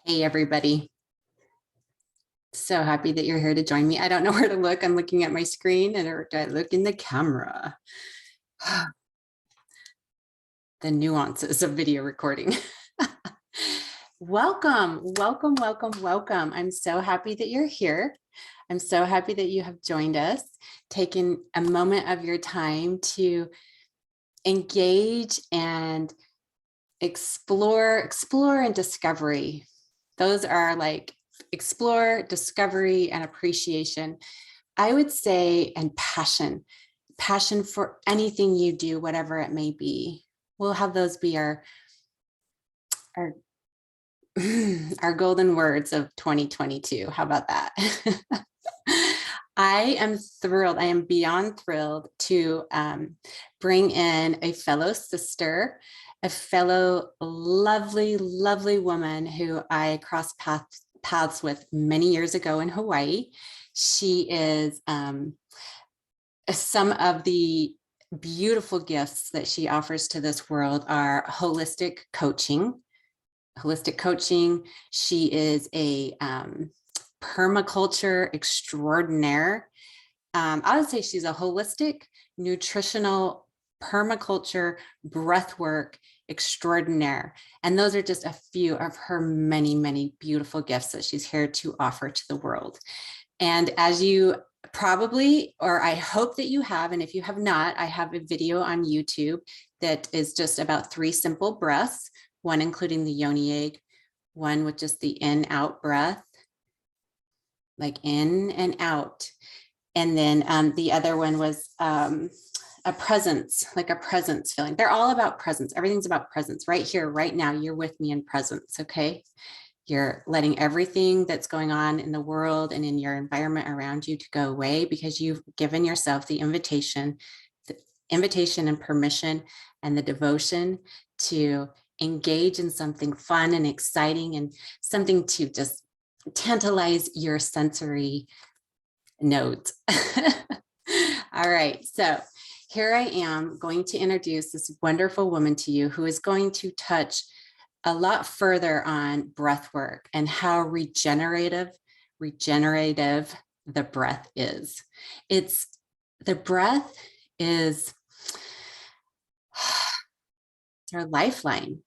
Hey, everybody. So happy that you're here to join me. I don't know where to look. I'm looking at my screen or do I look in the camera? The nuances of video recording. Welcome, welcome, welcome, welcome. I'm so happy that you're here. I'm so happy that you have joined us, taking a moment of your time to engage and explore and discovery. Those are like explore, discovery, and appreciation. I would say, and passion for anything you do, whatever it may be. We'll have those be our our golden words of 2022. How about that? I am thrilled. I am beyond thrilled to bring in a fellow sister, a fellow lovely, lovely woman who I crossed paths with many years ago in Hawaii. She is some of the beautiful gifts that she offers to this world are holistic coaching. She is a permaculture extraordinaire. I would say she's a holistic, nutritional, permaculture, breathwork extraordinaire. And those are just a few of her many, many beautiful gifts that she's here to offer to the world. And as you probably, or I hope that you have, and if you have not, I have a video on YouTube that is just about 3 simple breaths, one including the yoni egg, one with just the in-out breath, like in and out. And then the other one was a presence, like a presence feeling. They're all about presence. Everything's about presence right here, right now. You're with me in presence, okay? You're letting everything that's going on in the world and in your environment around you to go away because you've given yourself the invitation and permission and the devotion to engage in something fun and exciting and something to just tantalize your sensory nodes. All right, so here I am going to introduce this wonderful woman to you who is going to touch a lot further on breath work and how regenerative the breath is. The breath is it's our lifeline.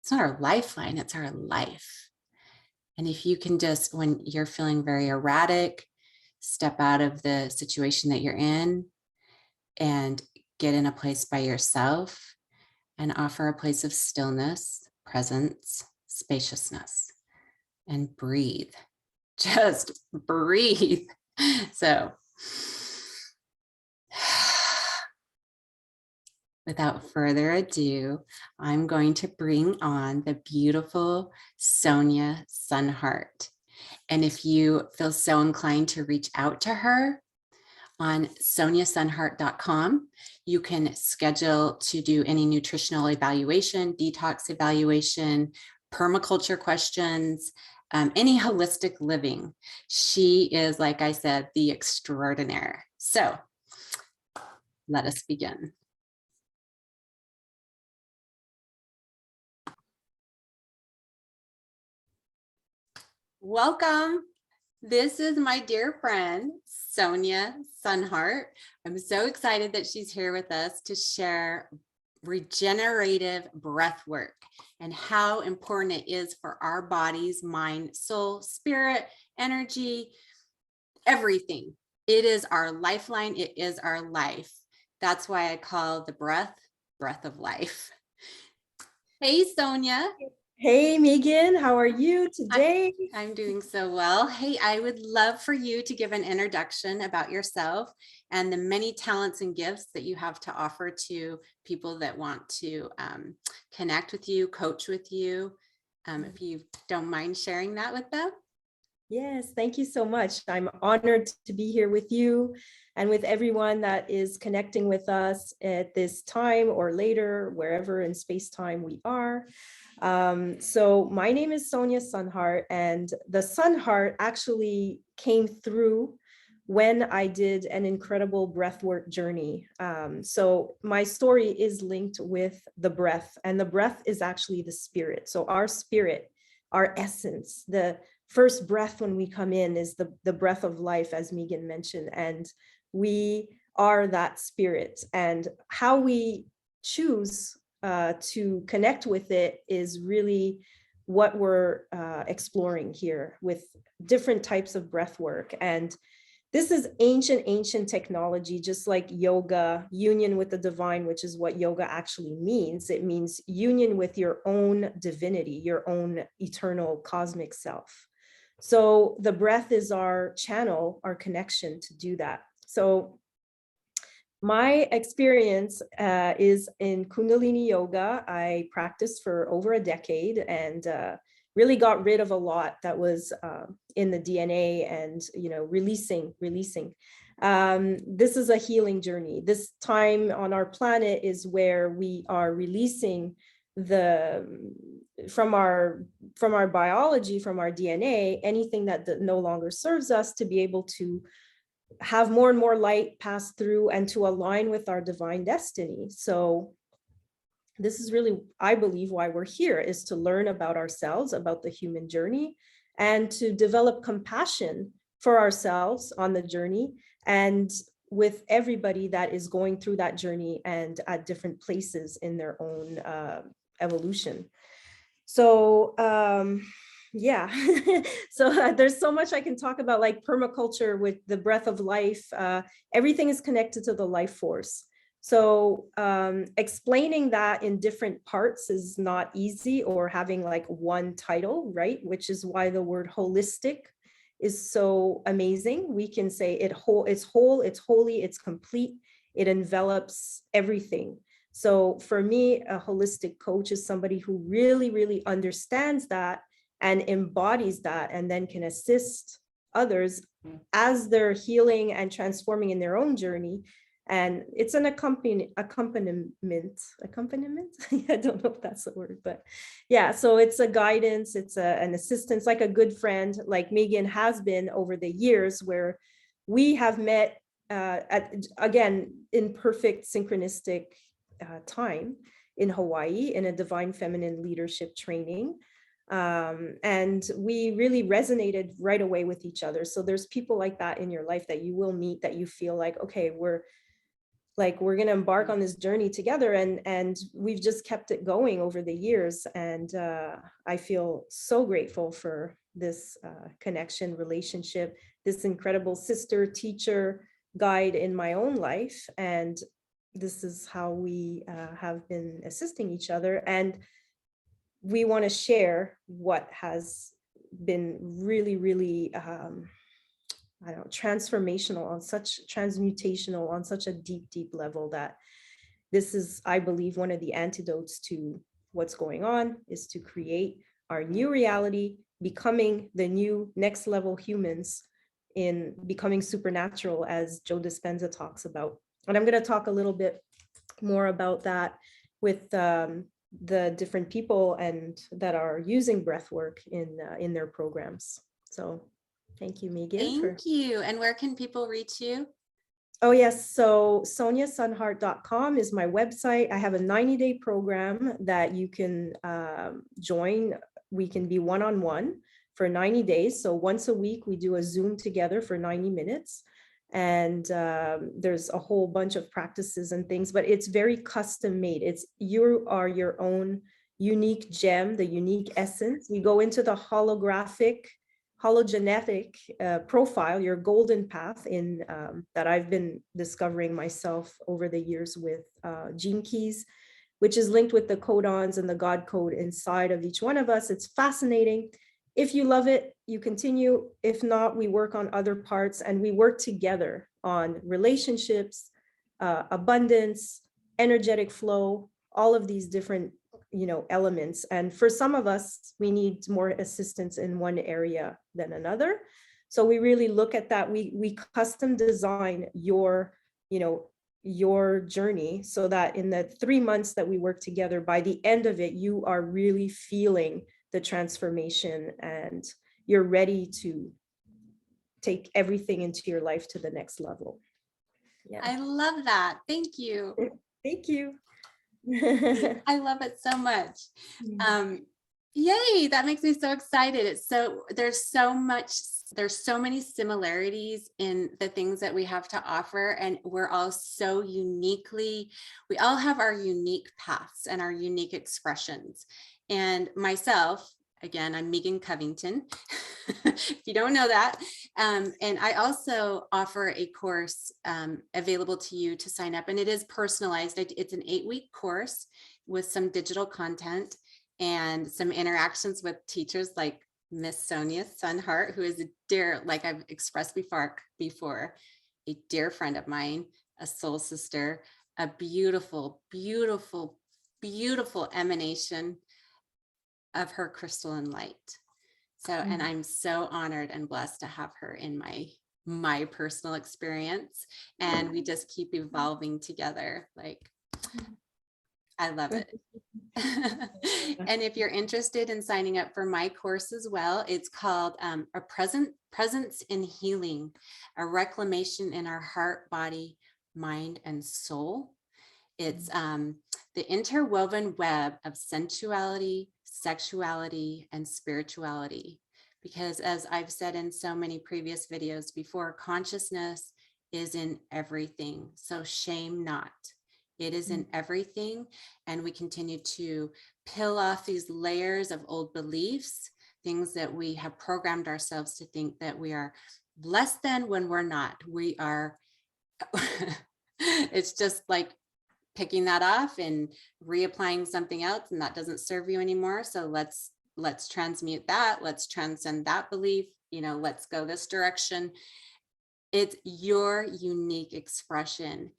It's not our lifeline, it's our life. And if you can just, when you're feeling very erratic, step out of the situation that you're in and get in a place by yourself and offer a place of stillness, presence, spaciousness, and breathe. Just breathe. So without further ado, I'm going to bring on the beautiful Sonya Sunheart. And if you feel so inclined to reach out to her on sonyasunheart.com, you can schedule to do any nutritional evaluation, detox evaluation, permaculture questions, any holistic living. She is, like I said, the extraordinaire. So let us begin. Welcome. This is my dear friend, Sonya Sunheart. I'm so excited that she's here with us to share regenerative breath work and how important it is for our bodies, mind, soul, spirit, energy, everything. It is our lifeline. It is our life. That's why I call the breath of life. Hey, Sonya. Hey, Megan, how are you today? I'm doing so well. Hey, I would love for you to give an introduction about yourself and the many talents and gifts that you have to offer to people that want to connect with you, coach with you. If you don't mind sharing that with them. Yes, thank you so much. I'm honored to be here with you and with everyone that is connecting with us at this time or later, wherever in space-time we are. So my name is Sonya Sunheart, and the Sunheart actually came through when I did an incredible breathwork journey. So my story is linked with the breath, and the breath is actually the spirit. So our spirit, our essence. The first breath when we come in is the breath of life, as Megan mentioned, and we are that spirit. And how we choose to connect with it is really what we're exploring here with different types of breath work. And this is ancient technology, just like yoga, union with the divine, which is what yoga actually means. It means union with your own divinity, your own eternal cosmic self. So the breath is our channel, our connection to do that. So my experience is in Kundalini yoga. I practiced for over a decade and really got rid of a lot that was in the DNA and, releasing. This is a healing journey. This time on our planet is where we are releasing from our biology, from our DNA, anything that no longer serves us, to be able to have more and more light pass through and to align with our divine destiny. So this is really, I believe, why we're here, is to learn about ourselves, about the human journey, and to develop compassion for ourselves on the journey and with everybody that is going through that journey and at different places in their own evolution. So yeah, so there's so much I can talk about, like permaculture with the breath of life. Everything is connected to the life force. So explaining that in different parts is not easy, or having like one title, right? Which is why the word holistic is so amazing. We can say it's whole, it's holy, it's complete, it envelops everything. So for me, a holistic coach is somebody who really, really understands that and embodies that, and then can assist others as they're healing and transforming in their own journey. And it's an accompaniment. I don't know if that's the word, but yeah, so it's a guidance, it's an assistance, like a good friend, like Megan has been over the years, where we have met again, in perfect synchronistic time in Hawaii, in a divine feminine leadership training. And we really resonated right away with each other. So there's people like that in your life that you will meet, that you feel like, okay, we're going to embark on this journey together. And we've just kept it going over the years. And I feel so grateful for this connection, relationship, this incredible sister, teacher, guide in my own life. And this is how we have been assisting each other. And we want to share what has been really, really, transformational, transmutational on such a deep, deep level, that this is, I believe, one of the antidotes to what's going on, is to create our new reality, becoming the new next level humans, in becoming supernatural, as Joe Dispenza talks about. And I'm going to talk a little bit more about that with the different people and that are using breathwork in their programs. So thank you, Megan. Thank you. And where can people reach you? Oh, yes. So sonyasunheart.com is my website. I have a 90-day program that you can join. We can be one-on-one for 90 days. So once a week, we do a Zoom together for 90 minutes. And there's a whole bunch of practices and things, but it's very custom made. You are your own unique gem, the unique essence. We go into the hologenetic profile, your golden path in that I've been discovering myself over the years with Gene Keys, which is linked with the codons and the God code inside of each one of us. It's fascinating. If you love it, you continue. If not, we work on other parts, and we work together on relationships, abundance, energetic flow, all of these different, elements. And for some of us, we need more assistance in one area than another. So we really look at that. We custom design your journey, so that in the 3 months that we work together, by the end of it, you are really feeling the transformation and you're ready to take everything into your life to the next level. Yeah. I love that. Thank you. Thank you. I love it so much. Yay, that makes me so excited. There's so many similarities in the things that we have to offer, and we're all so we all have our unique paths and our unique expressions. And myself, again, I'm Megan Covington, if you don't know that. And I also offer a course available to you to sign up, and it is personalized. It's an 8-week course with some digital content and some interactions with teachers like Miss Sonya Sunhart, who is a dear, like I've expressed before, a dear friend of mine, a soul sister, a beautiful, beautiful, beautiful emanation of her crystalline light. So, and I'm so honored and blessed to have her in my personal experience. And we just keep evolving together. Like, I love it. And if you're interested in signing up for my course as well, it's called A Presence in Healing, a reclamation in our heart, body, mind, and soul. It's the interwoven web of sensuality, sexuality, and spirituality. Because as I've said in so many previous videos before, consciousness is in everything. So shame not. It is in everything. And we continue to peel off these layers of old beliefs, things that we have programmed ourselves to think that we are less than when we're not. We are, it's just like picking that off and reapplying something else, and that doesn't serve you anymore. So let's transmute that. Let's transcend that belief. Let's go this direction. It's your unique expression.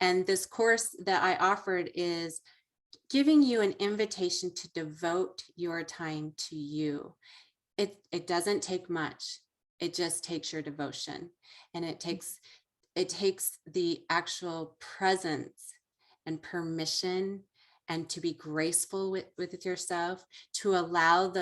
And this course that I offered is giving you an invitation to devote your time to you. It doesn't take much. It just takes your devotion, and it takes the actual presence and permission, and to be graceful with yourself, to allow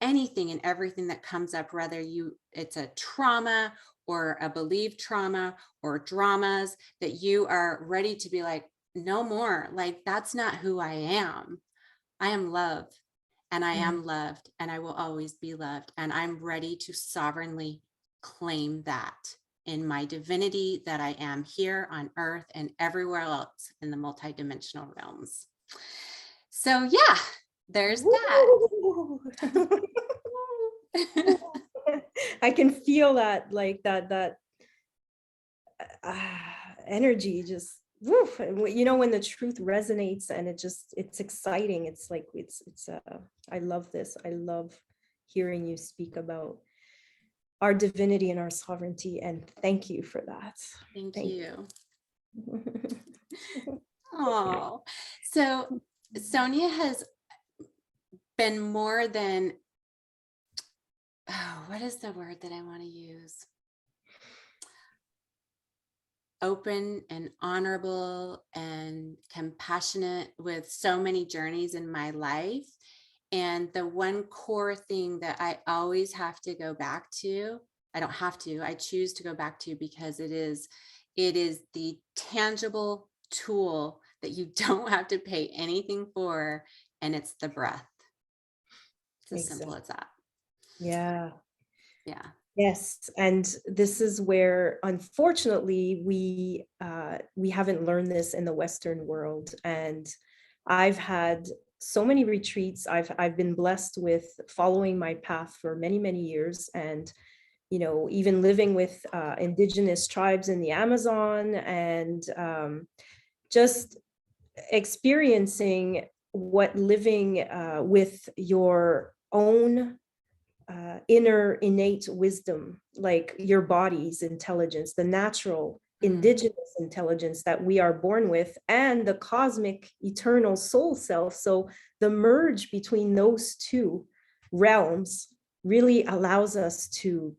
anything and everything that comes up, whether it's a trauma or a believed trauma or dramas, that you are ready to be like, no more. Like, that's not who I am. I am love, and I am loved, and I will always be loved. And I'm ready to sovereignly claim that in my divinity, that I am here on earth and everywhere else in the multidimensional realms. So yeah, there's that. I can feel that, like that energy just, woof. When the truth resonates, and it's exciting. It's like, I love this. I love hearing you speak about our divinity and our sovereignty, and thank you for that. Thank you. Oh, so Sonya has been more than, what is the word that I want to use? Open and honorable and compassionate with so many journeys in my life. And the one core thing that I always have to go back to, I don't have to, I choose to go back to, because it is the tangible tool that you don't have to pay anything for, and it's the breath. It's as simple as that. Yeah. Yeah. Yes, and this is where, unfortunately, we haven't learned this in the Western world. And I've had so many retreats. I've been blessed with following my path for many, many years, and even living with indigenous tribes in the Amazon, and just experiencing what living with your own inner innate wisdom, like your body's intelligence, the natural indigenous intelligence that we are born with, and the cosmic eternal soul self. So the merge between those two realms really allows us to,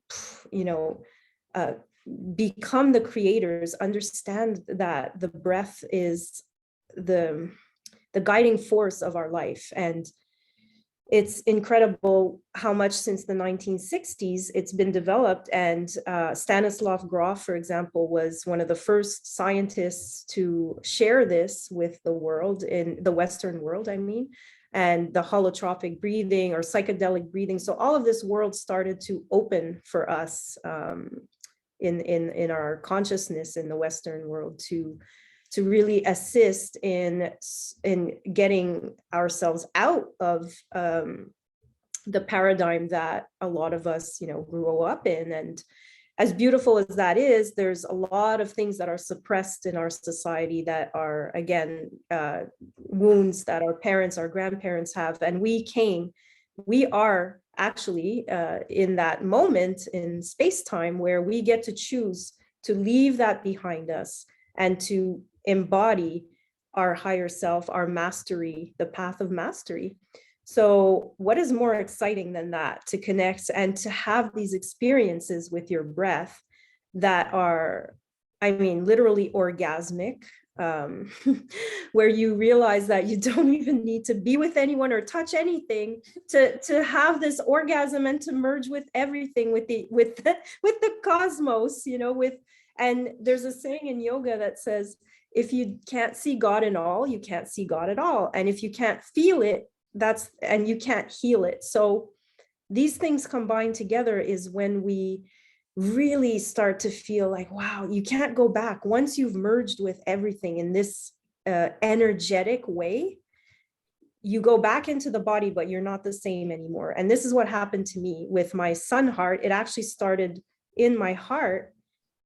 become the creators, understand that the breath is the guiding force of our life. And it's incredible how much since the 1960s it's been developed. And Stanislav Grof, for example, was one of the first scientists to share this with the world, in the Western world, I mean. and the holotropic breathing or psychedelic breathing. So all of this world started to open for us in our consciousness in the Western world to really assist in getting ourselves out of the paradigm that a lot of us, grew up in. And as beautiful as that is, there's a lot of things that are suppressed in our society that are, again, wounds that our parents, our grandparents have. And we are actually in that moment in space-time where we get to choose to leave that behind us and to embody our higher self, our mastery, the path of mastery. So what is more exciting than that, to connect and to have these experiences with your breath that are, I mean, literally orgasmic, where you realize that you don't even need to be with anyone or touch anything to have this orgasm and to merge with everything, with the cosmos, and there's a saying in yoga that says, if you can't see God in all, you can't see God at all. And if you can't feel it, and you can't heal it. So these things combined together is when we really start to feel like, wow, you can't go back. Once you've merged with everything in this energetic way, you go back into the body, but you're not the same anymore. And this is what happened to me with my sun heart. It actually started in my heart,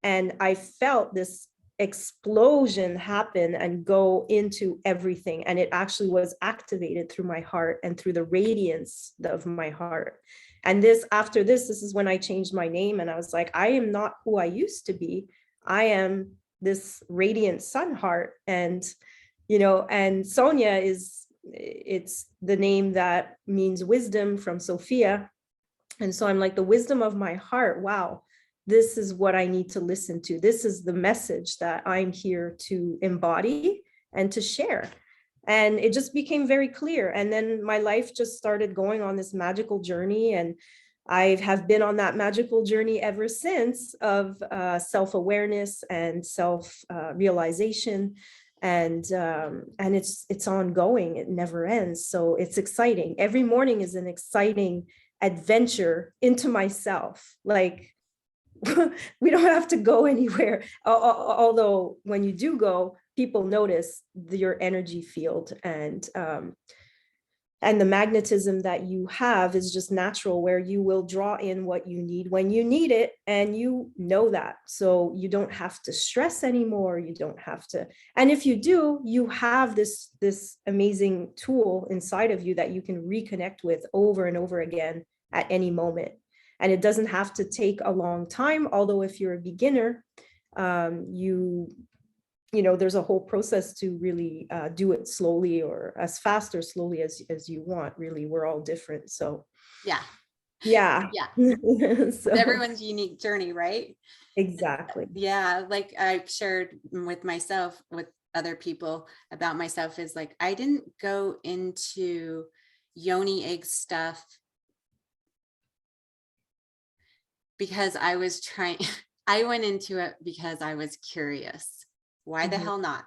and I felt this explosion happen and go into everything. And it actually was activated through my heart and through the radiance of my heart. And after this is when I changed my name, and I was like, I am not who I used to be. I am this radiant sun heart. And, and Sonya it's the name that means wisdom from Sophia. And so I'm like, the wisdom of my heart. Wow. This is what I need to listen to. This is the message that I'm here to embody and to share. And it just became very clear. And then my life just started going on this magical journey. And I have been on that magical journey ever since of self-awareness and self-realization. And it's ongoing. It never ends. So it's exciting. Every morning is an exciting adventure into myself. Like, we don't have to go anywhere. Although when you do go, people notice your energy field, and the magnetism that you have is just natural, where you will draw in what you need when you need it, and you know that. So you don't have to stress anymore. You don't have to. And if you do, you have this amazing tool inside of you that you can reconnect with over and over again at any moment. And it doesn't have to take a long time. Although if you're a beginner, there's a whole process to really do it slowly, or as fast or slowly as you want. Really, we're all different. So yeah. So, everyone's unique journey, right? Exactly. Yeah. Like I've shared with myself, with other people about myself, is like, I didn't go into yoni egg stuff because I was trying. I went into it because I was curious. Why the hell not?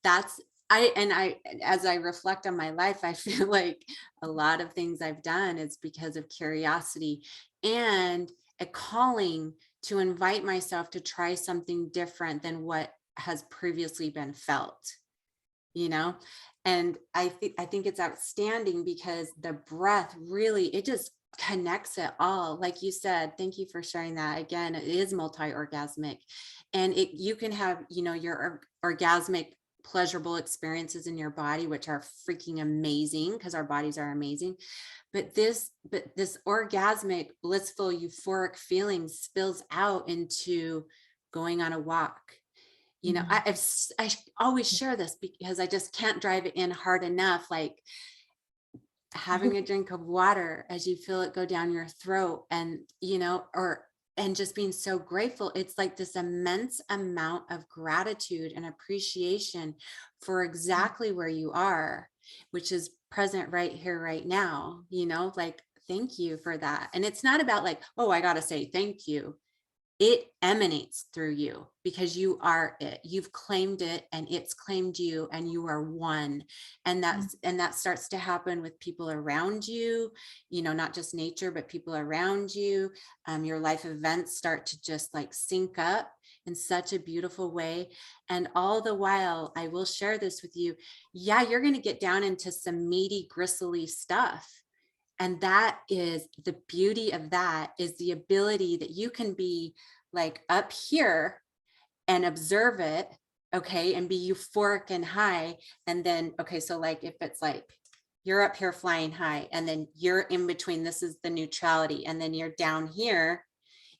As I reflect on my life, I feel like a lot of things I've done is because of curiosity and a calling to invite myself to try something different than what has previously been felt, and I think it's outstanding because the breath really, it just connects it all. Like you said, thank you for sharing that. Again, it is multi-orgasmic, and you can have, your orgasmic pleasurable experiences in your body, which are freaking amazing because our bodies are amazing. But this orgasmic, blissful, euphoric feeling spills out into going on a walk. I always share this because I just can't drive it in hard enough. Like, having a drink of water as you feel it go down your throat, and and just being so grateful. It's like this immense amount of gratitude and appreciation for exactly where you are, which is present right here, right now, like, thank you for that. And it's not about like, oh, I got to say thank you. it emanates through you because you are it. You've claimed it and it's claimed you, and you are one. And that starts to happen with people around you, not just nature, but people around you. Your life events start to just like sync up in such a beautiful way. And all the while, I will share this with you. Yeah, you're going to get down into some meaty, gristly stuff. And that is the beauty of that, is the ability that you can be like up here and observe it, okay, and be euphoric and high. And then, okay, so like if it's like you're up here flying high and then you're in between, this is the neutrality, and then you're down here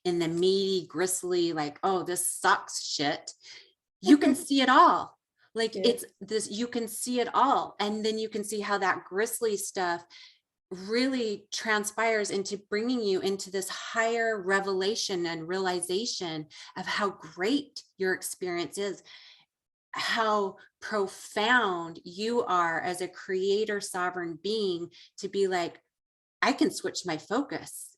in the meaty, gristly, like, oh, this sucks shit. You can see it all. Like it's this, you can see it all. And then you can see how that gristly stuff really transpires into bringing you into this higher revelation and realization of how great your experience is, how profound you are as a creator sovereign being, to be like, I can switch my focus.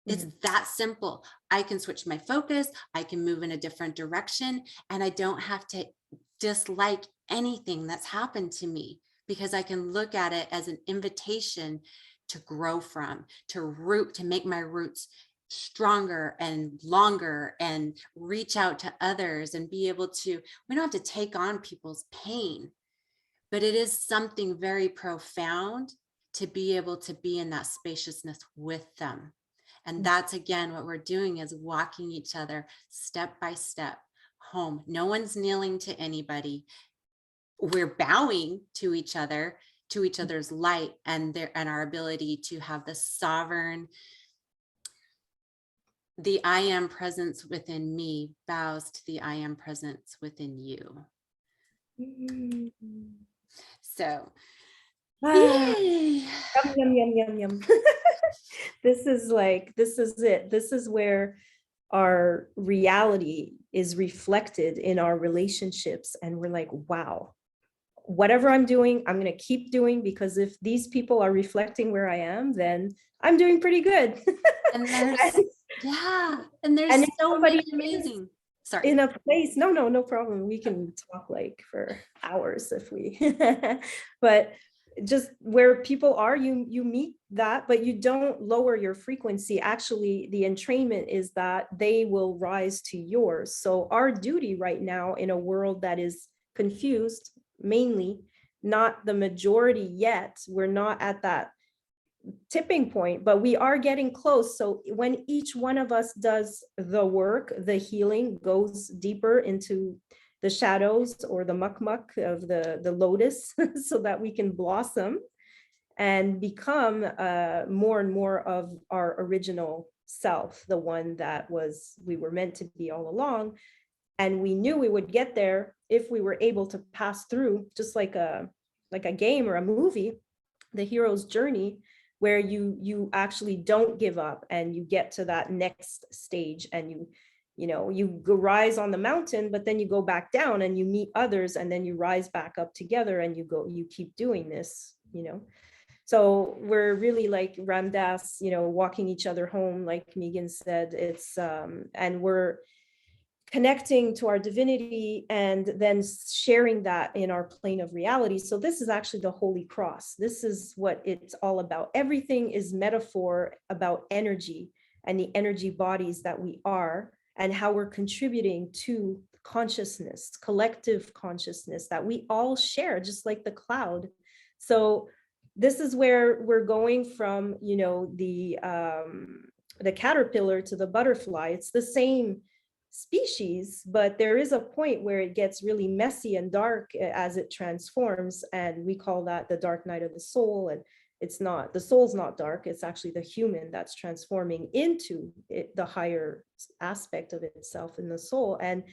It's that simple. I can switch my focus. I can move in a different direction, and I don't have to dislike anything that's happened to me, because I can look at it as an invitation to grow from, to make my roots stronger and longer, and reach out to others and be able to, we don't have to take on people's pain, but it is something very profound to be able to be in that spaciousness with them. And that's, again, what we're doing is walking each other step by step home. No one's kneeling to anybody. We're bowing to each other, to each other's light, and our ability to have the sovereign, the I am presence within me bows to the I am presence within you. So, yay. Yum, yum, yum, yum. This is it. This is where our reality is reflected in our relationships. And we're like, wow, whatever I'm doing, I'm going to keep doing, because if these people are reflecting where I am, then I'm doing pretty good. And there's so many amazing. Sorry. In a place, no problem. We can talk like for hours if we, but just where people are, you meet that, but you don't lower your frequency. Actually, the entrainment is that they will rise to yours. So our duty right now, in a world that is confused, mainly, not the majority yet, we're not at that tipping point, but we are getting close. So when each one of us does the work, the healing goes deeper into the shadows or the muck of the lotus so that we can blossom and become more and more of our original self, the one that we were meant to be all along. And we knew we would get there if we were able to pass through, just like a game or a movie, the hero's journey, where you actually don't give up and you get to that next stage, and you rise on the mountain, but then you go back down and you meet others, and then you rise back up together, and you keep doing this. So we're really like Ram Dass, walking each other home, like Megan said. It's and we're connecting to our divinity and then sharing that in our plane of reality. So this is actually the Holy Cross. This is what it's all about. Everything is metaphor about energy and the energy bodies that we are, and how we're contributing to consciousness, collective consciousness that we all share, just like the cloud. So this is where we're going from, the caterpillar to the butterfly. It's the same species, but there is a point where it gets really messy and dark as it transforms, and we call that the dark night of the soul. And it's not, the soul's not dark, it's actually the human that's transforming into the higher aspect of itself in the soul. And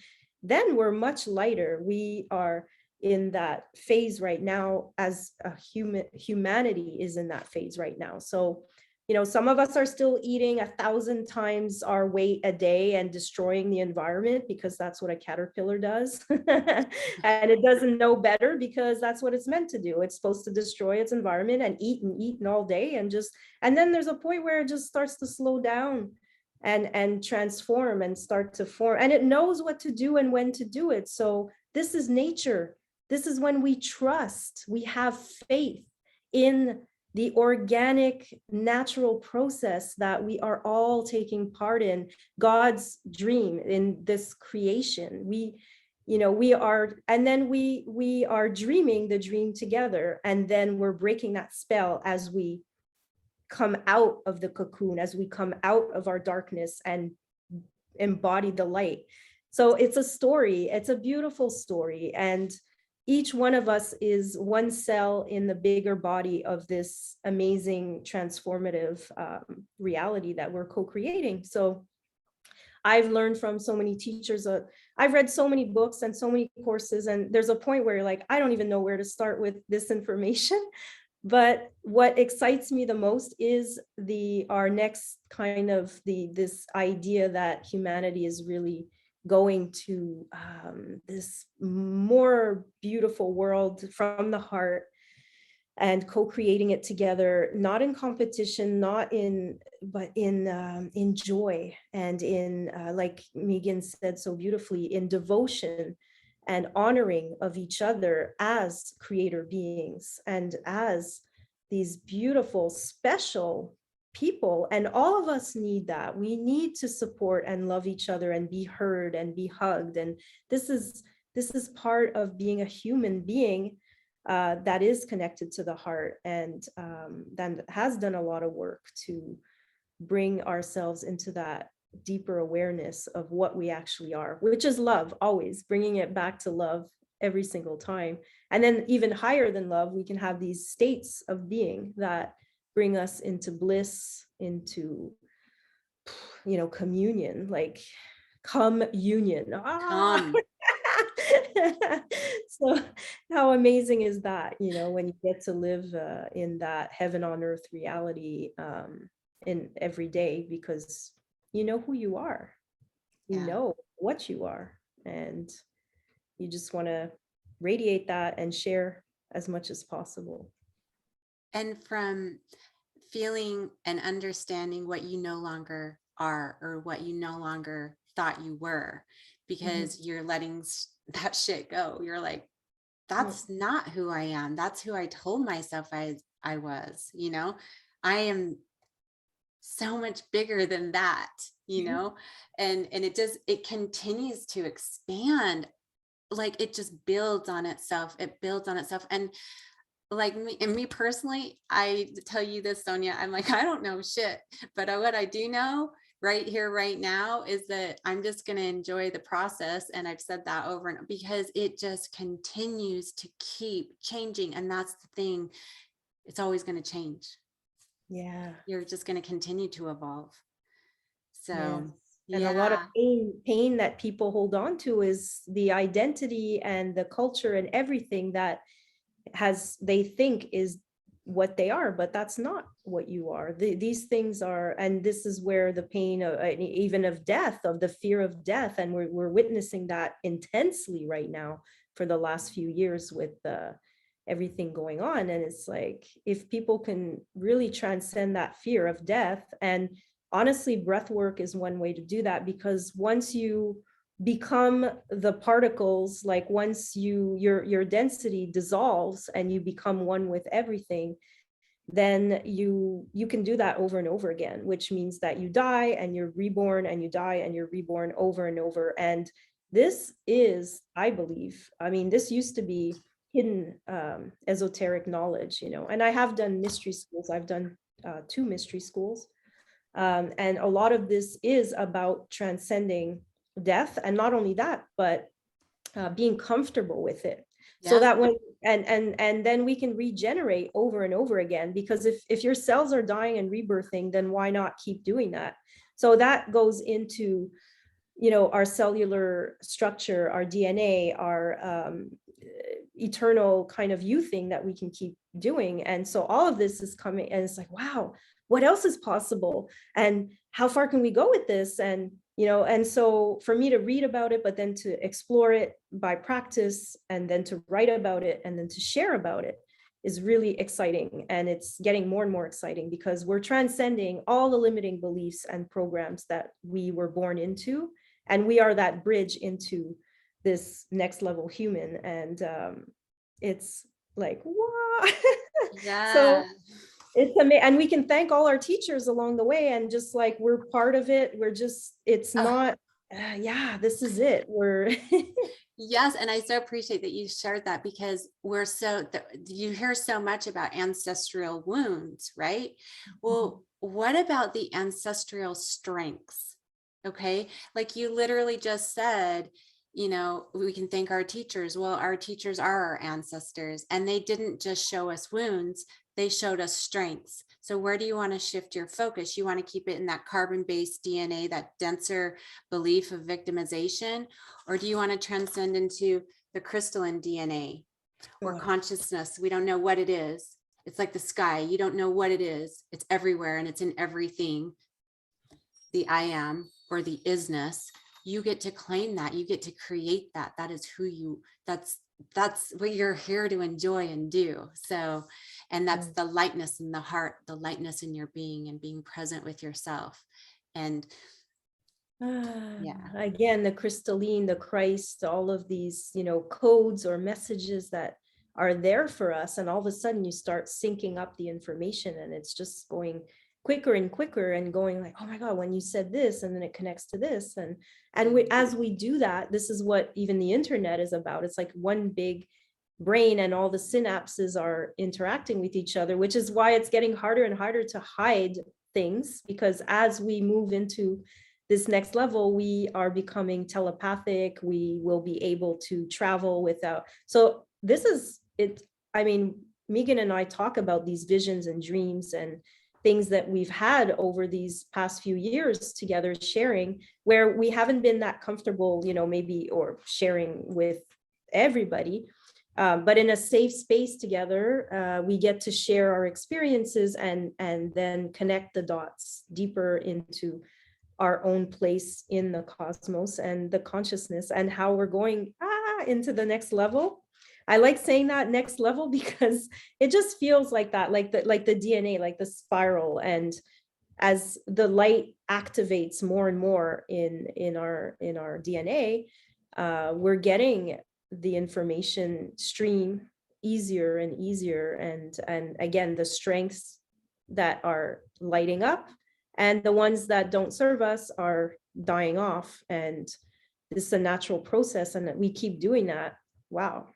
then we're much lighter. We are in that phase right now, as a humanity is in that phase right now. So some of us are still eating 1,000 times our weight a day and destroying the environment, because that's what a caterpillar does. And it doesn't know better, because that's what it's meant to do. It's supposed to destroy its environment and eat all day, and then there's a point where it just starts to slow down and transform and start to form. And it knows what to do and when to do it. So this is nature. This is when we trust, we have faith in the organic, natural process that we are all taking part in, God's dream in this creation. We are, and then we are dreaming the dream together, and then we're breaking that spell as we come out of the cocoon, as we come out of our darkness and embody the light. So it's a story, it's a beautiful story, and each one of us is one cell in the bigger body of this amazing transformative reality that we're co-creating. So I've learned from so many teachers. I've read so many books and so many courses, and there's a point where you're like, I don't even know where to start with this information. But what excites me the most is our next kind of this idea that humanity is really going to this more beautiful world from the heart, and co-creating it together, not in competition, but in joy, and in like Megan said so beautifully, in devotion and honoring of each other as creator beings and as these beautiful, special people. And all of us need that. We need to support and love each other and be heard and be hugged. And this is part of being a human being that is connected to the heart, and that has done a lot of work to bring ourselves into that deeper awareness of what we actually are, which is love, always bringing it back to love every single time. And then even higher than love, we can have these states of being that bring us into bliss, into, communion, like come union. Come. So how amazing is that, when you get to live in that heaven on earth reality in every day, because you know who you are, you know what you are, and you just want to radiate that and share as much as possible. And from feeling and understanding what you no longer are, or what you no longer thought you were, because you're letting that shit go. You're like, that's not who I am. That's who I told myself I was, I am so much bigger than that, and it continues to expand. Like it just builds on itself. And like me personally, I tell you this, Sonya, I'm like, I don't know shit, but what I do know right here, right now, is that I'm just going to enjoy the process. And I've said that over and over, because it just continues to keep changing. And that's the thing. It's always going to change. Yeah. You're just going to continue to evolve. So, and a lot of pain that people hold on to is the identity and the culture and everything that they think is what they are, but that's not what you are. These things are, and this is where the pain even of death, of the fear of death, and we're witnessing that intensely right now for the last few years with everything going on. And it's like, if people can really transcend that fear of death, and honestly, breath work is one way to do that, because once you become the particles, like once your density dissolves and you become one with everything, then you can do that over and over again, which means that you die and you're reborn, and you die and you're reborn over and over. And this is, I believe, this used to be hidden esoteric knowledge, and I have done mystery schools. I've done 2 mystery schools, and a lot of this is about transcending death, and not only that, but being comfortable with it, so that when and then we can regenerate over and over again. Because if your cells are dying and rebirthing, then why not keep doing that? So that goes into our cellular structure, our DNA, our eternal kind of youthing that we can keep doing. And so all of this is coming, and it's like, wow, what else is possible, and how far can we go with this? And and so for me to read about it, but then to explore it by practice, and then to write about it, and then to share about it, is really exciting, and it's getting more and more exciting because we're transcending all the limiting beliefs and programs that we were born into, and we are that bridge into this next level human. And it's like, wow. So Yeah. it's amazing, and we can thank all our teachers along the way, and just like we're part of it. We're just, it's Oh, not yeah, this is it. We're yes. And I so appreciate that you shared that, because you hear so much about ancestral wounds, right? Well, what about the ancestral strengths? Okay. Like you literally just said, we can thank our teachers. Well, our teachers are our ancestors, and they didn't just show us wounds, they showed us strengths. So where do you want to shift your focus? You want to keep it in that carbon-based DNA, that denser belief of victimization, or do you want to transcend into the crystalline DNA or consciousness? We don't know what it is. It's like the sky. You don't know what it is. It's everywhere and it's in everything. The I am, or the isness. You get to claim that. You get to create that. That is who you, that's what you're here to enjoy and do. So, and that's the lightness in the heart, the lightness in your being, and being present with yourself. And yeah, again, the crystalline, the Christ, all of these, codes or messages that are there for us, and all of a sudden you start syncing up the information, and it's just going quicker and quicker, and going like, oh my God, when you said this, and then it connects to this. And as we do that, this is what even the internet is about. It's like one big brain, and all the synapses are interacting with each other, which is why it's getting harder and harder to hide things, because as we move into this next level, we are becoming telepathic. We will be able to travel without. So this is it. I mean, Megan and I talk about these visions and dreams and things that we've had over these past few years together, sharing, where we haven't been that comfortable, maybe, or sharing with everybody. But in a safe space together, we get to share our experiences, and then connect the dots deeper into our own place in the cosmos and the consciousness, and how we're going into the next level. I like saying that, next level, because it just feels like that, like the DNA, like the spiral. And as the light activates more and more in our DNA, we're getting the information stream easier and easier. And again, the strengths that are lighting up, and the ones that don't serve us are dying off. And this is a natural process, and that we keep doing that. Wow.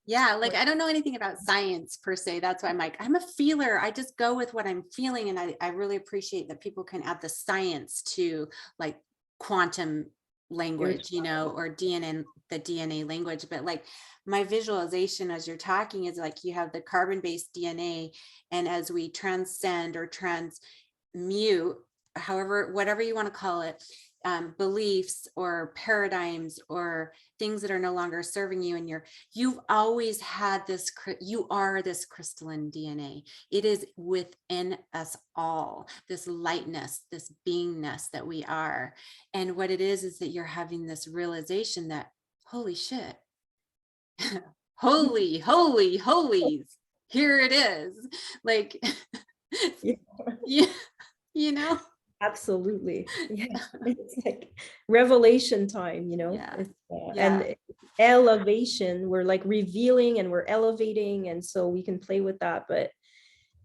Yeah, like I don't know anything about science per se. That's why I'm a feeler. I just go with what I'm feeling. And I really appreciate that people can add the science to, like, quantum language, or DNA, the DNA language. But like my visualization as you're talking is like, you have the carbon-based DNA, and as we transcend or transmute, however, whatever you want to call it, beliefs or paradigms or things that are no longer serving you, and you've always had this, you are this crystalline DNA. It is within us all, this lightness, this beingness that we are. And what it is that you're having this realization that, holy shit, holy here it is. Like, yeah, Absolutely. Yeah. It's like revelation time, Yeah. and elevation. We're like revealing, and we're elevating. And so we can play with that. But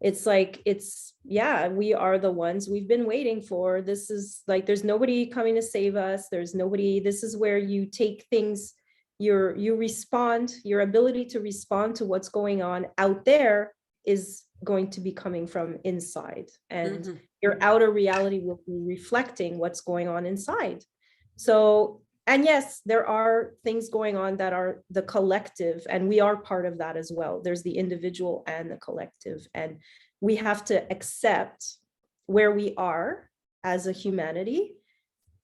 it's like, we are the ones we've been waiting for. This is like, there's nobody coming to save us. There's nobody. This is where you take things, you respond, your ability to respond to what's going on out there is going to be coming from inside, and your outer reality will be reflecting what's going on inside. So, and yes, there are things going on that are the collective, and we are part of that as well. There's the individual and the collective, and we have to accept where we are as a humanity,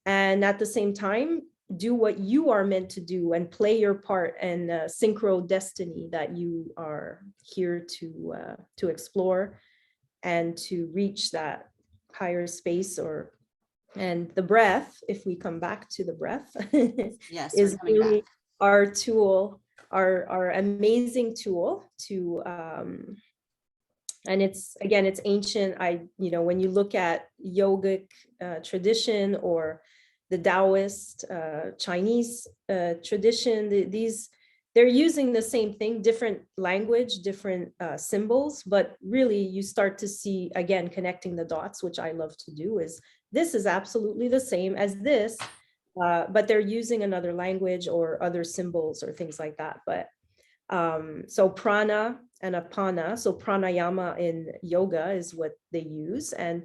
and at the same time do what you are meant to do, and play your part in synchro destiny that you are here to explore, and to reach that higher space. And the breath, if we come back to the breath, Yes, is really our tool are amazing tool to, and it's, again, it's ancient. When you look at yogic tradition or the Taoist Chinese tradition, they're using the same thing, different language, different symbols, but really you start to see, again, connecting the dots, which I love to do, is this is absolutely the same as this, but they're using another language or other symbols or things like that. But so prana and apana, so pranayama in yoga is what they use, and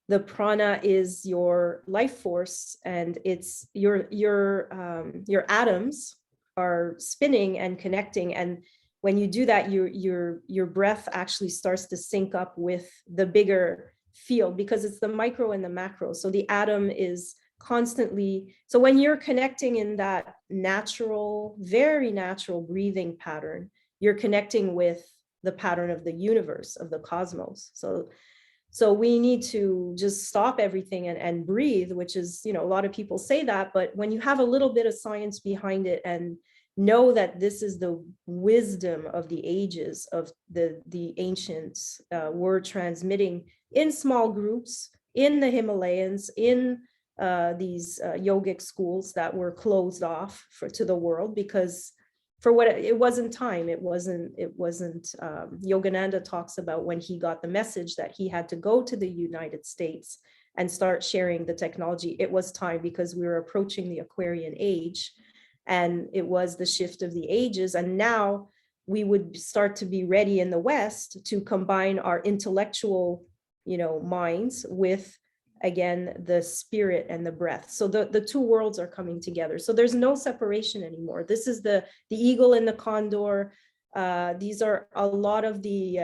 the prana is your life force, and it's your atoms are spinning and connecting, and when you do that, your breath actually starts to sync up with the bigger field, because it's the micro and the macro. So the atom is constantly, so when you're connecting in that natural, very natural breathing pattern, you're connecting with the pattern of the universe, of the cosmos. So we need to just stop everything and breathe, which is, a lot of people say that, but when you have a little bit of science behind it and know that this is the wisdom of the ages, of the ancients were transmitting in small groups in the Himalayas, in these yogic schools that were closed off to the world, because for what it wasn't time. It wasn't Yogananda talks about when he got the message that he had to go to the United States and start sharing the technology. It was time, because we were approaching the Aquarian age, and it was the shift of the ages. And now we would start to be ready in the West to combine our intellectual, minds with, again, the spirit and the breath. So the two worlds are coming together. So there's no separation anymore. This is the eagle and the condor. These are a lot of the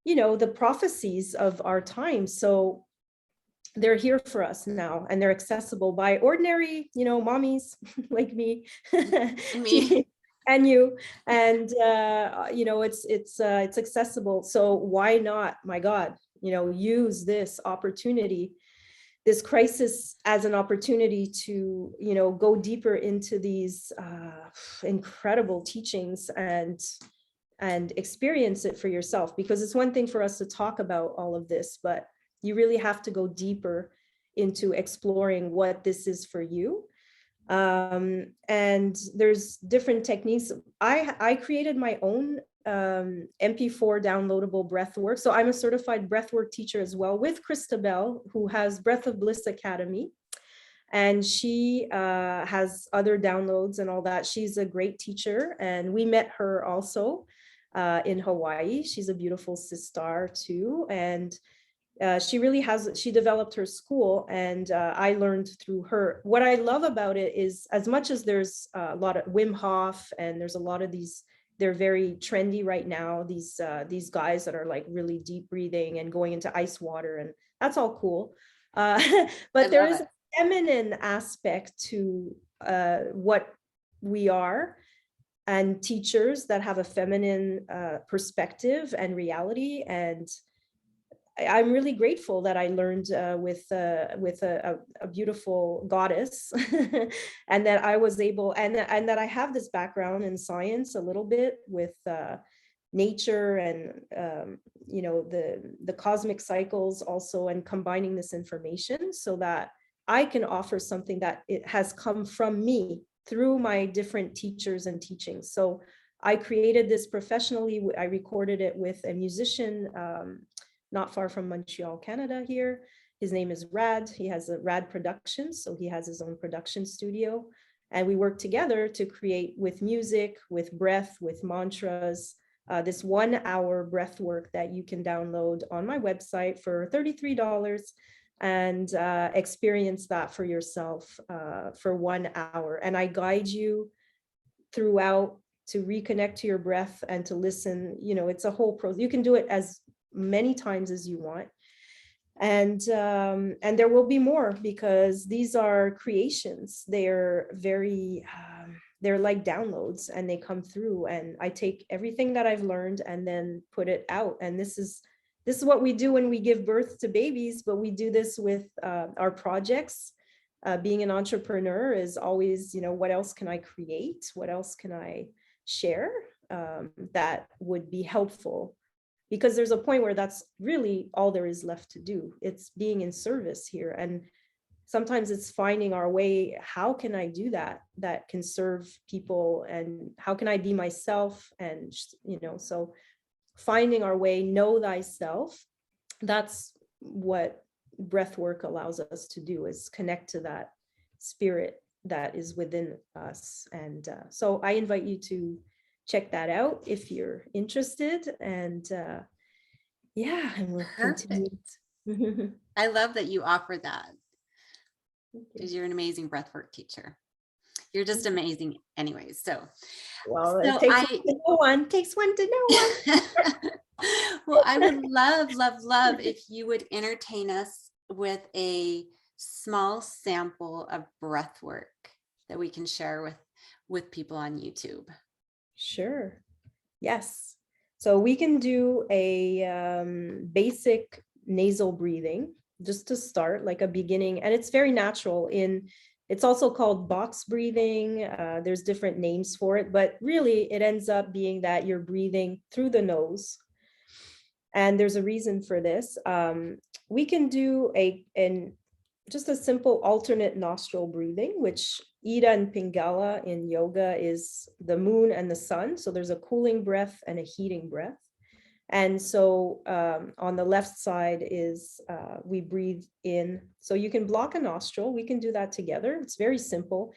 the prophecies of our time. So they're here for us now, and they're accessible by ordinary, mommies like me. Me. And you, and it's accessible. So why not, my God, use this opportunity, this crisis, as an opportunity to, go deeper into these incredible teachings and experience it for yourself. Because it's one thing for us to talk about all of this, but you really have to go deeper into exploring what this is for you. And there's different techniques. I created my own MP4 downloadable breathwork. So I'm a certified breathwork teacher as well, with Christabel, who has Breath of Bliss Academy. And she has other downloads and all that. She's a great teacher. And we met her also in Hawaii. She's a beautiful sister too. And she developed her school, and I learned through her. What I love about it is, as much as there's a lot of Wim Hof, and there's a lot of these, they're very trendy right now, these guys that are like really deep breathing and going into ice water, and that's all cool. But there is a feminine aspect to what we are, and teachers that have a feminine perspective and reality. And I'm really grateful that I learned with a beautiful goddess, and that I was able, and that I have this background in science a little bit with nature and the cosmic cycles also, and combining this information so that I can offer something that it has come from me through my different teachers and teachings. So I created this professionally. I recorded it with a musician not far from Montreal, Canada here. His name is Rad. He has a Rad Productions, so he has his own production studio. And we work together to create, with music, with breath, with mantras, this 1 hour breath work that you can download on my website for $33 and experience that for yourself for 1 hour. And I guide you throughout to reconnect to your breath and to listen. It's a whole process. You can do it as many times as you want, and there will be more, because these are creations. They're very they're like downloads, and they come through, and I take everything that I've learned and then put it out. And this is what we do when we give birth to babies, but we do this with our projects. Being an entrepreneur is always, what else can I create? What else can I share that would be helpful, because there's a point where that's really all there is left to do. It's being in service here. And sometimes it's finding our way. How can I do that can serve people? And how can I be myself? And, so finding our way, know thyself. That's what breath work allows us to do, is connect to that spirit that is within us. And so I invite you to check that out if you're interested. And and we'll continue. Perfect. I love that you offer that, because you're an amazing breathwork teacher. You're just amazing anyways. Well, it takes one to know one. Well, I would love if you would entertain us with a small sample of breath work that we can share with people on YouTube. Sure. Yes. So we can do a basic nasal breathing just to start, like a beginning. And it's very natural. It's also called box breathing. There's different names for it, but really it ends up being that you're breathing through the nose. And there's a reason for this. We can do just a simple alternate nostril breathing, which Ida and Pingala in yoga is the moon and the sun. So there's a cooling breath and a heating breath. And so on the left side is we breathe in. So you can block a nostril. We can do that together. It's very simple.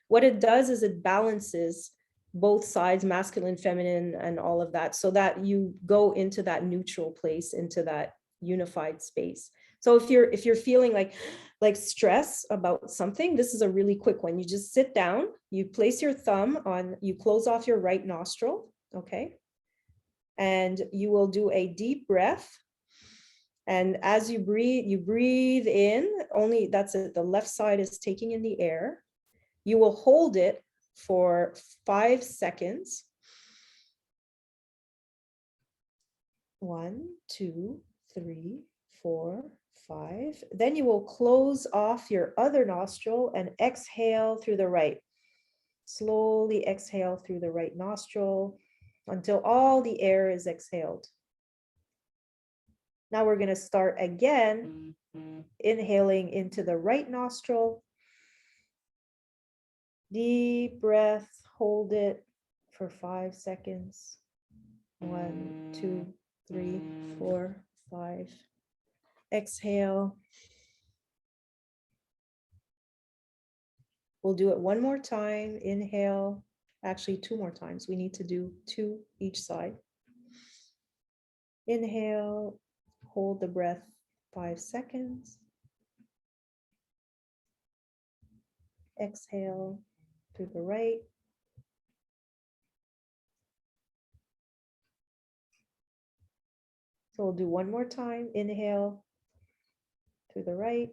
What it does is it balances both sides, masculine, feminine, and all of that, so that you go into that neutral place, into that unified space. So if you're feeling like stress about something, this is a really quick one. You just sit down, you place your thumb on, you close off your right nostril, okay? And you will do a deep breath. And as you breathe in, only that's it, the left side is taking in the air. You will hold it for 5 seconds. 1, 2, 3, 4, 5. Then you will close off your other nostril and exhale through the right. Slowly exhale through the right nostril until all the air is exhaled. Now we're going to start again, inhaling into the right nostril. Deep breath, hold it for 5 seconds. 1, 2, 3, 4, 5. Exhale. We'll do it one more time. Inhale. Actually, 2 more times. We need to do 2 each side. Inhale, hold the breath 5 seconds. Exhale through the right. So we'll do one more time. Inhale through the right.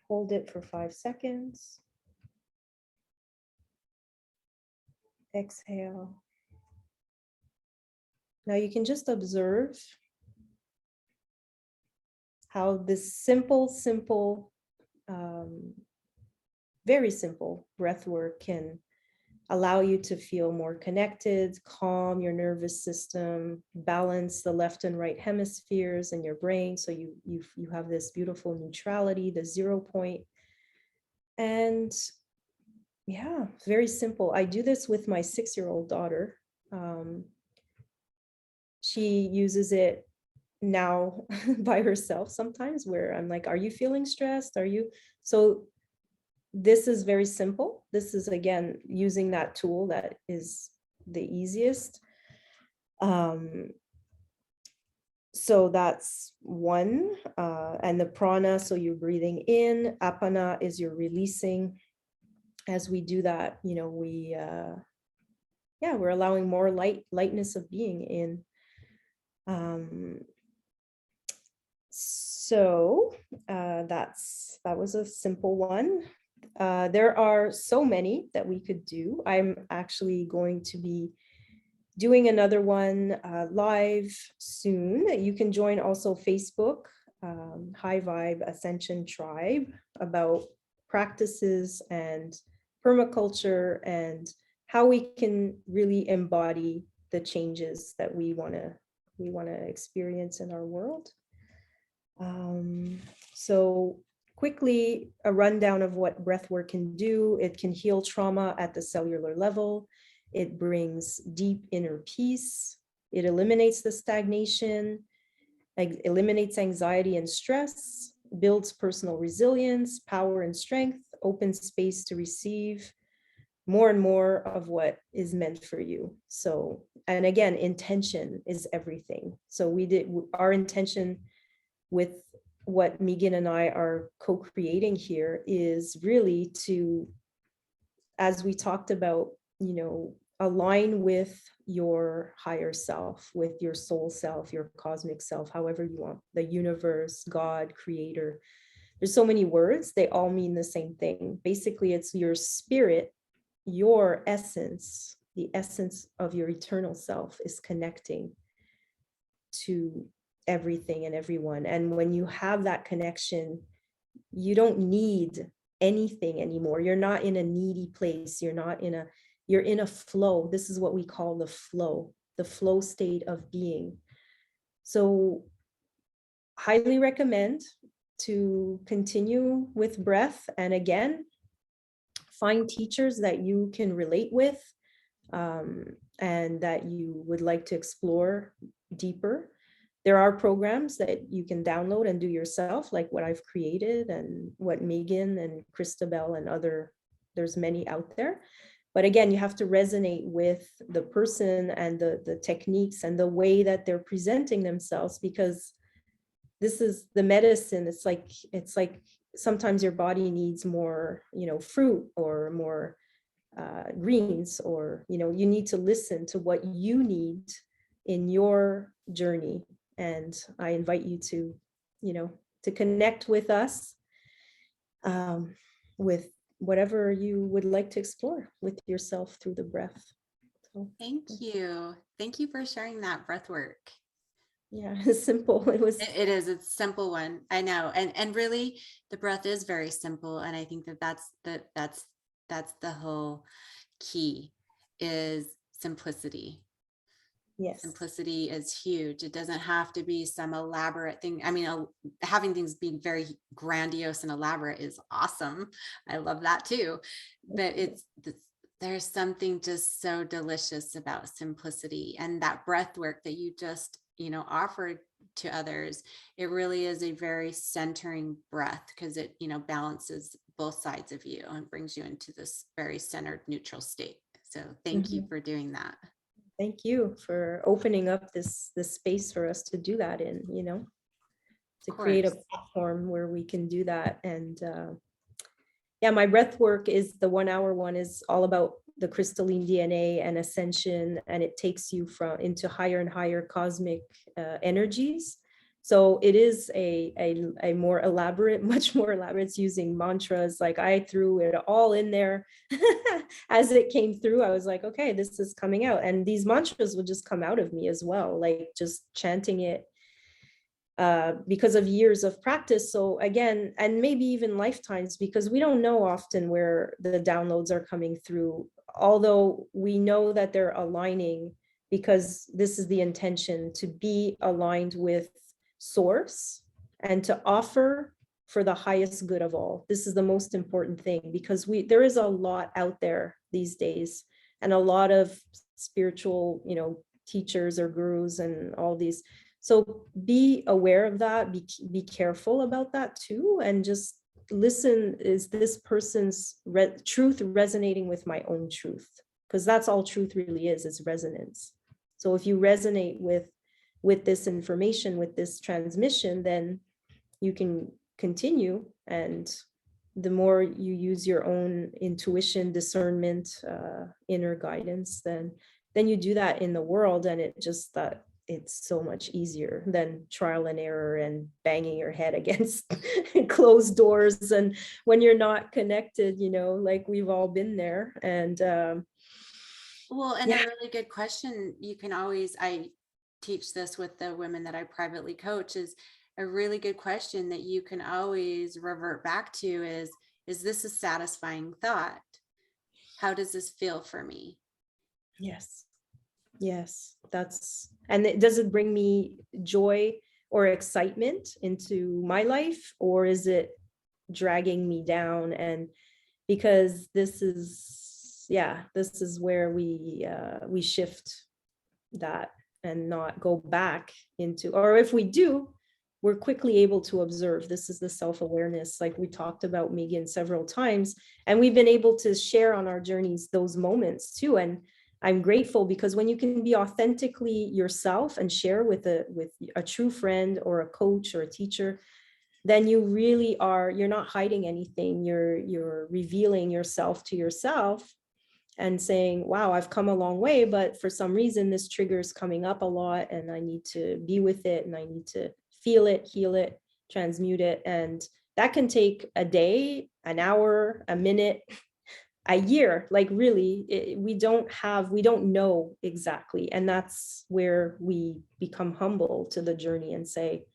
Hold it for 5 seconds. Exhale. Now you can just observe how this simple, very simple breath work can allow you to feel more connected, calm your nervous system, balance the left and right hemispheres in your brain. So you have this beautiful neutrality, the 0 point. And yeah, very simple. I do this with my 6-year-old daughter. She uses it now by herself sometimes, where I'm like, are you feeling stressed? So this is very simple. This is, again, using that tool that is the easiest. So that's one. And the prana, so you're breathing in. Apana is you're releasing. As we do that, we're allowing more lightness of being in. So that was a simple one. There are so many that we could do. I'm actually going to be doing another one live soon. You can join also Facebook, High Vibe Ascension Tribe, about practices and permaculture and how we can really embody the changes that we want to experience in our world. So quickly, a rundown of what breathwork can do. It can heal trauma at the cellular level. It brings deep inner peace. It eliminates the stagnation, eliminates anxiety and stress, builds personal resilience, power and strength, opens space to receive more and more of what is meant for you. So, and again, intention is everything. So we did our intention with what Megan and I are co-creating here is really to, as we talked about, you know, align with your higher self, with your soul self, your cosmic self, however you want, the universe, God, creator. There's so many words, they all mean the same thing. Basically, it's your spirit, your essence, the essence of your eternal self is connecting to everything and everyone. And when you have that connection, you don't need anything anymore. You're not in a needy place. You're in a flow. This is what we call the flow state of being. So highly recommend to continue with breath. And again, find teachers that you can relate with and that you would like to explore deeper. There are programs that you can download and do yourself, like what I've created and what Megan and Christabel and there's many out there. But again, you have to resonate with the person and the techniques and the way that they're presenting themselves, because this is the medicine. It's like sometimes your body needs more, fruit or more greens, or, you need to listen to what you need in your journey. And I invite you to, to connect with us with whatever you would like to explore with yourself through the breath. So, Thank you. Thank you for sharing that breath work. yeah, it's simple. It is, it's a simple one. I know. And really the breath is very simple. And I think that's the whole key, is simplicity. Yes. Simplicity is huge. It doesn't have to be some elaborate thing. I mean, having things being very grandiose and elaborate is awesome. I love that too. But there's something just so delicious about simplicity, and that breath work that you just, offered to others. It really is a very centering breath, because it, balances both sides of you and brings you into this very centered, neutral state. So thank you for doing that. Thank you for opening up this space for us to do that in, to create a platform where we can do that. And yeah, my breath work is the 1 hour one, is all about the crystalline DNA and ascension, and it takes you into higher and higher cosmic energies. So it is a more elaborate, much more elaborate. It's using mantras. Like I threw it all in there as it came through. I was like, okay, this is coming out. And these mantras would just come out of me as well, like just chanting it because of years of practice. So again, and maybe even lifetimes, because we don't know often where the downloads are coming through, although we know that they're aligning, because this is the intention, to be aligned with source and to offer for the highest good of all. This is the most important thing, because there is a lot out there these days, and a lot of spiritual, teachers or gurus and all these. So be aware of that, be careful about that too, and just listen, is this person's truth resonating with my own truth? Because that's all truth really is resonance. So if you resonate with this information, with this transmission, then you can continue. And the more you use your own intuition, discernment, inner guidance, then you do that in the world, and it's so much easier than trial and error and banging your head against closed doors. And when you're not connected, like we've all been there. And well, and a really good question you can always, I teach this with the women that I privately coach, is a really good question that you can always revert back to is this a satisfying thought? How does this feel for me? Yes. Yes. Does it bring me joy or excitement into my life, or is it dragging me down? And because this is where we shift that and not go back into, or if we do, we're quickly able to observe. This is the self-awareness, like we talked about, Megan, several times, and we've been able to share on our journeys those moments too. And I'm grateful, because when you can be authentically yourself and share with a true friend or a coach or a teacher, then you really are, you're not hiding anything. You're revealing yourself to yourself and saying, wow, I've come a long way, but for some reason this trigger is coming up a lot, and I need to be with it, and I need to feel it, heal it, transmute it. And that can take a day, an hour, a minute, a year. Like really, we don't know exactly. And that's where we become humble to the journey and say,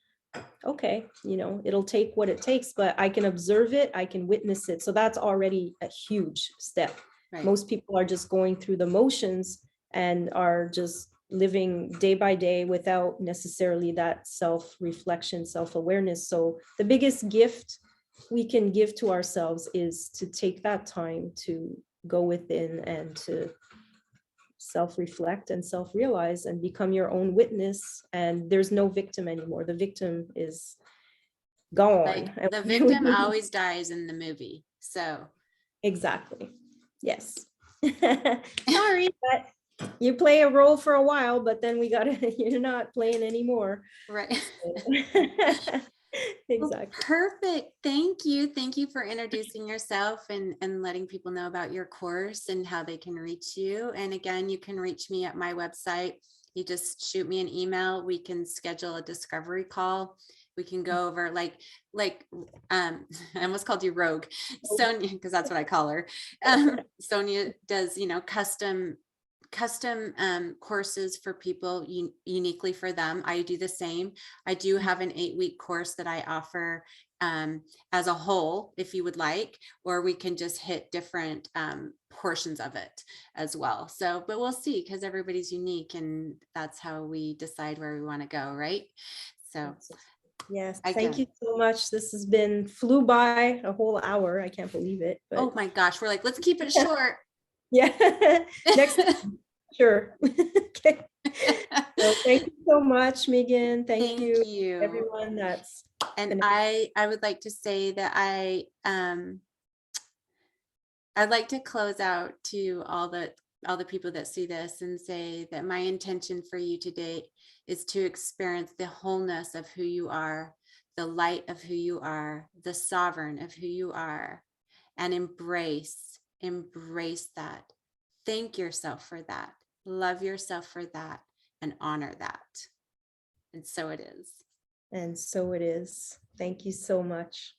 okay, it'll take what it takes, but I can observe it, I can witness it. So that's already a huge step. Right. Most people are just going through the motions and are just living day by day without necessarily that self-reflection, self-awareness. So the biggest gift we can give to ourselves is to take that time to go within and to self-reflect and self-realize and become your own witness. And there's no victim anymore. The victim is gone. Like, the victim always dies in the movie. So exactly. Yes. Sorry, but you play a role for a while, but then you're not playing anymore. Right. Exactly. Well, perfect. Thank you. Thank you for introducing yourself and letting people know about your course and how they can reach you. And again, you can reach me at my website. You just shoot me an email. We can schedule a discovery call. We can go over like I almost called you Rogue, Sonya, because that's what I call her. Sonya does, custom courses for people uniquely for them. I do the same. I do have an 8-week course that I offer as a whole, if you would like, or we can just hit different portions of it as well. So, but we'll see, because everybody's unique, and that's how we decide where we want to go, right? So yes, again, thank you so much. This has flew by a whole hour. I can't believe it. But oh my gosh, we're like, let's keep it short. yeah. Next time. Sure. Okay. So thank you so much, Megan. Thank you everyone that's and I would like to say that I'd like to close out to all the people that see this and say that my intention for you today is to experience the wholeness of who you are, the light of who you are, the sovereign of who you are, and embrace that. Thank yourself for that. Love yourself for that, and honor that. And so it is. And so it is. Thank you so much.